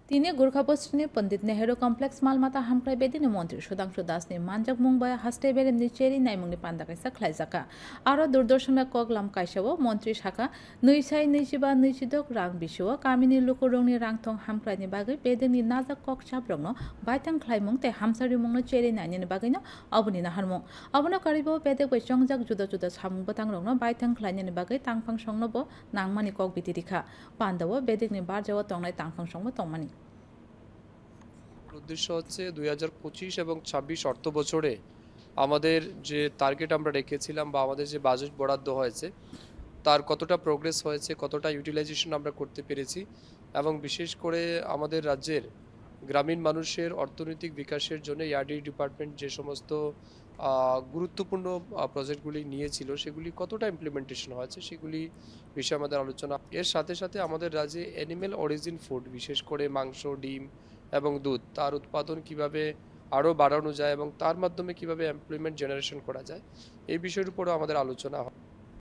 তিনি गोरखापस्ट्रिनि पण्डित नेहरू कम्प्लेक्स मालमाता हामख्राय बेदिनि मन्त्री सुधांशु दासनि मानजाक मुंबाया हास्टे बेरेमनि चेरि नायमुंनि पान्दाकायसा ख्लायजाका आरो दूरदर्शन कक लाम कायसाव मन्त्री शाखा 225-26 रां बिसुआ कामिनि लुकुरंनि रांथं हामख्रायनि बागै बेदिनि नाजा कक चाब्रंनो बायथां ख्लायमुं ते हामसारि मुंनो चेरि नायनि बागैनो अबनि नाहारमुं अबनो कारिबो बेदक बै चंजाक जुदा जुदा सामुं बतांरंनो बायथां ख्लायनि बागै तांफां संनोबो नांमानि कक बितिरिखा पान्दाव बेदकनि बारजाव तंनाय तांफां संबो तंमानि উদ্দেশ্য হচ্ছে 2025 এবং 26 অর্থ বছরে আমাদের যে টার্গেট আমরা রেখেছিলাম বা আমাদের যে বাজেট বরাদ্দ হয়েছে তার কতটা প্রোগ্রেস হয়েছে, কতটা ইউটিলাইজেশন আমরা করতে পেরেছি এবং বিশেষ করে আমাদের রাজ্যের গ্রামীণ মানুষের অর্থনৈতিক বিকাশের জন্য ইয়ারডি ডিপার্টমেন্ট যে সমস্ত গুরুত্বপূর্ণ প্রজেক্টগুলি নিয়েছিল সেগুলি কতটা ইমপ্লিমেন্টেশন হয়েছে সেগুলি বিষয়ে আমাদের আলোচনা। এর সাথে সাথে আমাদের রাজ্যে অ্যানিমেল অরিজিন ফুড বিশেষ করে মাংস, ডিম এবং দুধ তার উৎপাদন কিভাবে আরও বাড়ানো যায় এবং তার মাধ্যমে কিভাবে এমপ্লয়মেন্ট জেনারেশন করা যায় এই বিষয়ের উপরও আমাদের আলোচনা হয়।